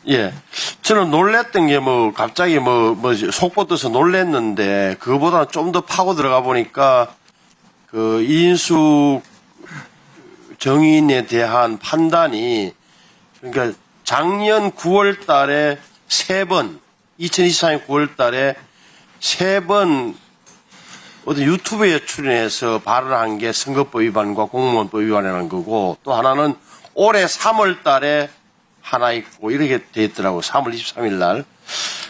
예. 저는 놀랬던 게 갑자기 속보 떠서 놀랬는데, 그거보다는 좀 더 파고 들어가 보니까, 이인숙 정인에 대한 판단이, 그러니까 작년 9월 달에 3번, 2024년 9월 달에 3번 어떤 유튜브에 출연해서 발언한 게 선거법 위반과 공무원법 위반이라는 거고, 또 하나는 올해 3월 달에 하나 있고, 이렇게 돼 있더라고. 3월 23일 날.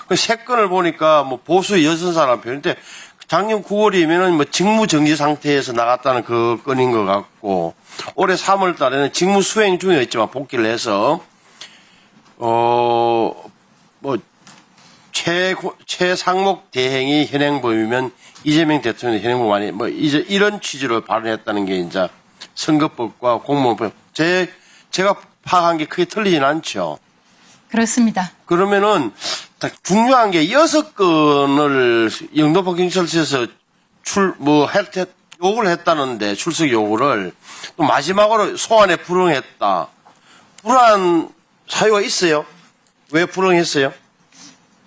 그 세 건을 보니까 보수 여선사라는 표현인데, 작년 9월이면은 직무 정지 상태에서 나갔다는 그 건인 것 같고, 올해 3월 달에는 직무 수행 중이었지만 복귀를 해서, 최상목 대행이 현행범이면 이재명 대통령이 현행범 아니, 이제 이런 취지로 발언했다는 게 이제 선거법과 공무원법. 제가 파악한 게 크게 틀리진 않죠. 그렇습니다. 그러면은 중요한 게 6건을 영등포 경찰서에서 요구를 했다는데, 출석 요구를 또 마지막으로 소환에 불응했다. 불응한 사유가 있어요? 왜 불응했어요?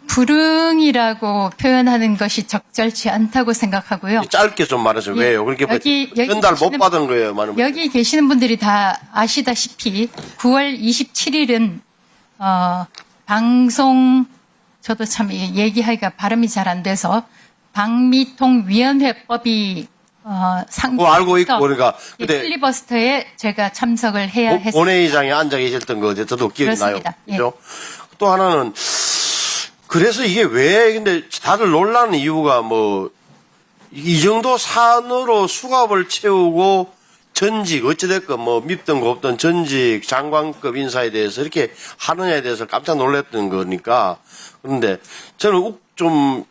불응이라고 표현하는 것이 적절치 않다고 생각하고요. 짧게 좀 말해서 예, 왜요? 그렇게 전달 못 받은 거예요, 많은 분들이. 여기 계시는 분들이 다 아시다시피 9월 27일은 방송, 저도 참 얘기하기가 발음이 잘 안 돼서 방미통위원회법이 알고 있고, 그러니까 그때 필리버스터에 제가 참석을 해야 했습니다. 본회의장에 앉아 계셨던 거 저도 기억이 나요. 그렇죠? 또 하나는 그래서 이게 왜 근데 다들 놀라는 이유가 이 정도 산으로 수갑을 채우고 전직 어찌됐건 밉던 곱던 전직 장관급 인사에 대해서 이렇게 하느냐에 대해서 깜짝 놀랐던 거니까. 그런데 저는 좀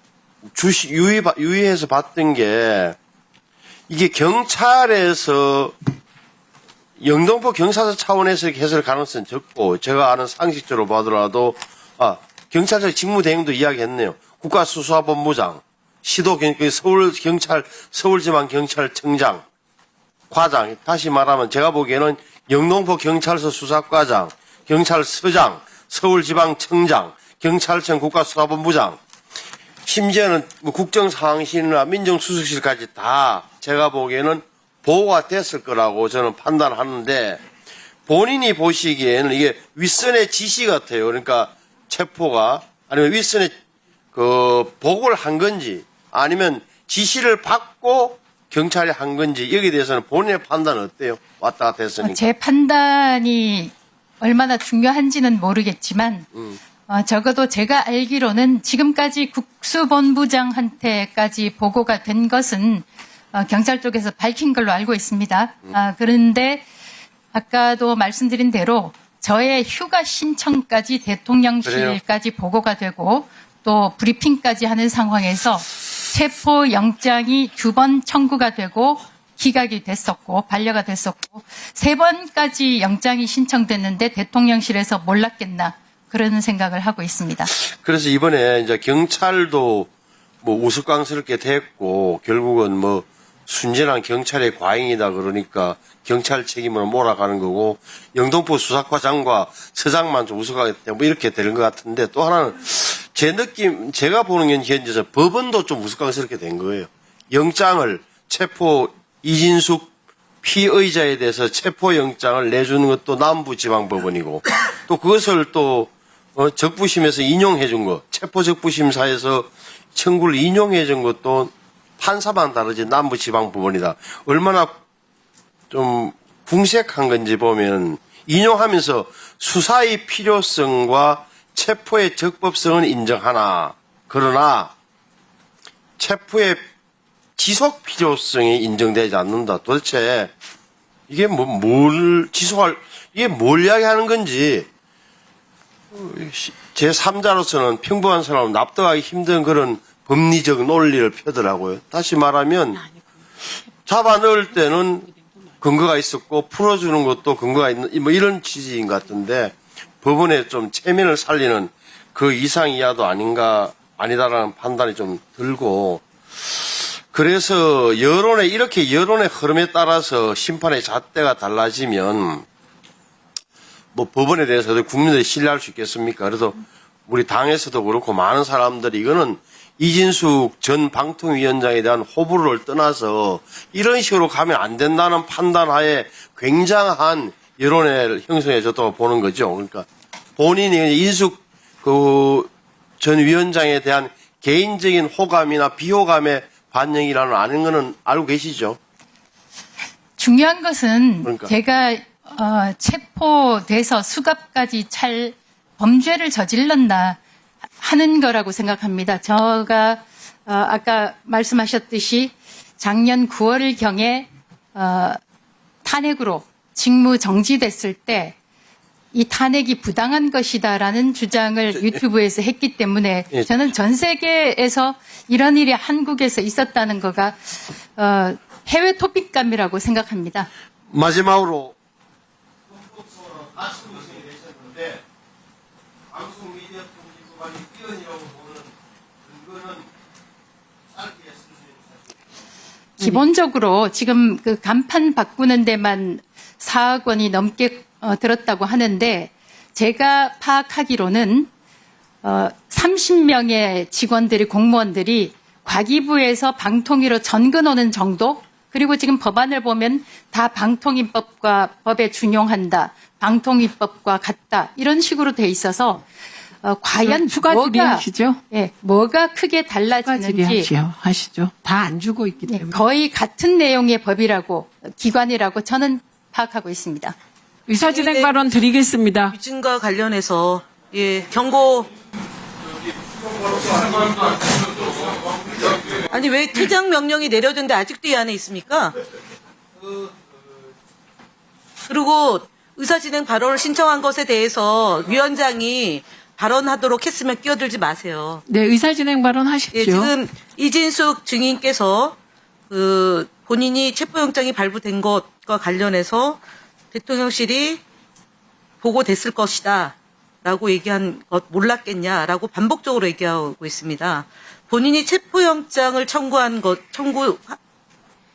유의해서 봤던 게, 이게 경찰에서 영등포 경찰서 차원에서 이렇게 했을 가능성은 적고, 제가 아는 상식적으로 보더라도 경찰서 직무대행도 이야기했네요. 국가수사본부장, 서울지방경찰청장, 과장, 다시 말하면 제가 보기에는 영등포 경찰서 수사과장, 경찰서장, 서울지방청장, 경찰청 국가수사본부장, 심지어는 국정상황실이나 민정수석실까지 다 제가 보기에는 보고가 됐을 거라고 저는 판단하는데, 본인이 보시기에는 이게 윗선의 지시 같아요. 그러니까 체포가, 아니면 윗선에 보고를 한 건지, 아니면 지시를 받고 경찰이 한 건지, 여기에 대해서는 본인의 판단은 어때요? 왔다 갔다 했으니까. 제 판단이 얼마나 중요한지는 모르겠지만 적어도 제가 알기로는 지금까지 국수본부장한테까지 보고가 된 것은 경찰 쪽에서 밝힌 걸로 알고 있습니다. 그런데 아까도 말씀드린 대로 저의 휴가 신청까지 대통령실까지 보고가 되고 또 브리핑까지 하는 상황에서 체포영장이 2번 청구가 되고 기각이 됐었고 반려가 됐었고 3번까지 영장이 신청됐는데 대통령실에서 몰랐겠나 그런 생각을 하고 있습니다. 그래서 이번에 이제 경찰도 우스꽝스럽게 됐고, 결국은 순진한 경찰의 과잉이다 그러니까 경찰 책임으로 몰아가는 거고, 영등포 수사과장과 서장만 좀 우스꽝하게 되고 이렇게 되는 것 같은데, 또 하나는 제가 보는 게 현재서 법원도 좀 우스꽝스럽게 된 거예요. 영장을 이진숙 피의자에 대해서 체포영장을 내주는 것도 남부지방법원이고, 또 그것을 또 적부심에서 인용해 준 거, 체포적부심사에서 청구를 인용해 준 것도 판사만 다르지 남부지방법원이다. 얼마나 좀 궁색한 건지 보면, 인용하면서 수사의 필요성과 체포의 적법성은 인정하나, 그러나 체포의 지속 필요성이 인정되지 않는다. 도대체 이게 이게 뭘 이야기하는 건지, 제3자로서는 평범한 사람은 납득하기 힘든 그런 법리적 논리를 펴더라고요. 다시 말하면 잡아 넣을 때는 근거가 있었고 풀어주는 것도 근거가 있는 이런 취지인 것 같은데, 법원에 좀 체면을 살리는 그 이상 이하도 아니다라는 판단이 좀 들고, 그래서 여론의 흐름에 따라서 심판의 잣대가 달라지면 뭐 법원에 대해서도 국민들이 신뢰할 수 있겠습니까? 그래서 우리 당에서도 그렇고 많은 사람들이 이거는 이진숙 전 방통위원장에 대한 호불호를 떠나서 이런 식으로 가면 안 된다는 판단하에 굉장한 여론을 형성해줬다고 보는 거죠. 그러니까 본인이 인숙 전 위원장에 대한 개인적인 호감이나 비호감의 반영이라는 아는 거는 알고 계시죠? 중요한 것은 그러니까. 제가 체포돼서 수갑까지 찰 범죄를 저질렀나 하는 거라고 생각합니다. 제가 아까 말씀하셨듯이 작년 9월경에 탄핵으로 직무 정지됐을 때 이 탄핵이 부당한 것이다라는 주장을 유튜브에서 했기 때문에 예. 저는 전 세계에서 이런 일이 한국에서 있었다는 거가 해외 토픽감이라고 생각합니다. 마지막으로 방송 미디어 통지법안이 위헌이라고 보는 근거는 짧게 기본적으로 지금 그 간판 바꾸는 데만 4억 원이 넘게 들었다고 하는데 제가 파악하기로는 30명의 직원들이 공무원들이 과기부에서 방통위로 전근 오는 정도 그리고 지금 법안을 보면 다 방통위법과 법에 준용한다. 방통위법과 같다. 이런 식으로 돼 있어서 과연 추가 질의하시죠? 뭐가 크게 달라지는지 하시죠. 다 안 주고 있기 때문에. 거의 같은 내용의 법이라고 기관이라고 저는 파악하고 있습니다. 의사진행 발언 드리겠습니다. 위증과 관련해서 경고. 아니 왜 퇴장 명령이 내려졌는데 아직도 이 안에 있습니까? 그리고 의사진행 발언을 신청한 것에 대해서 위원장이 발언하도록 했으면 끼어들지 마세요. 네, 의사진행 발언 하십시오. 지금 이진숙 증인께서 본인이 체포영장이 발부된 것과 관련해서 대통령실이 보고됐을 것이다 라고 얘기한 것 몰랐겠냐라고 반복적으로 얘기하고 있습니다. 본인이 체포영장을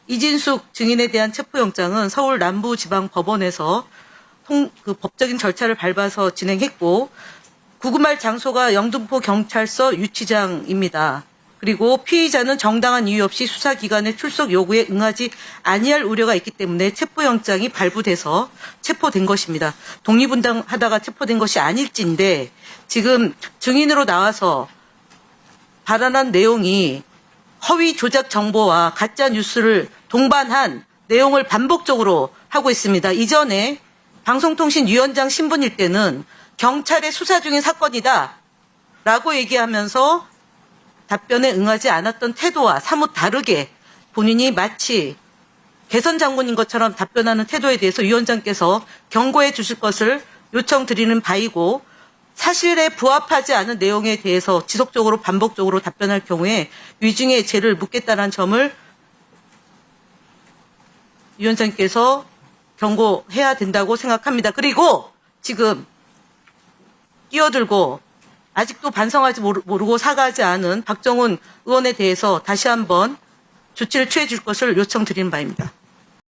이진숙 증인에 대한 체포영장은 서울 남부지방법원에서 법적인 절차를 밟아서 진행했고 구금할 장소가 영등포 경찰서 유치장입니다. 그리고 피의자는 정당한 이유 없이 수사기관의 출석 요구에 응하지 아니할 우려가 있기 때문에 체포영장이 발부돼서 체포된 것입니다. 독립운동하다가 체포된 것이 아닐진데 지금 증인으로 나와서 발언한 내용이 허위 조작 정보와 가짜 뉴스를 동반한 내용을 반복적으로 하고 있습니다. 이전에 방송통신위원장 신분일 때는 경찰의 수사 중인 사건이다 라고 얘기하면서 답변에 응하지 않았던 태도와 사뭇 다르게 본인이 마치 개선 장군인 것처럼 답변하는 태도에 대해서 위원장께서 경고해 주실 것을 요청드리는 바이고 사실에 부합하지 않은 내용에 대해서 지속적으로 반복적으로 답변할 경우에 위증의 죄를 묻겠다는 점을 위원장께서 경고해야 된다고 생각합니다. 그리고 지금 끼어들고 아직도 반성하지 모르고 사과하지 않은 박정훈 의원에 대해서 다시 한번 조치를 취해 줄 것을 요청드리는 바입니다.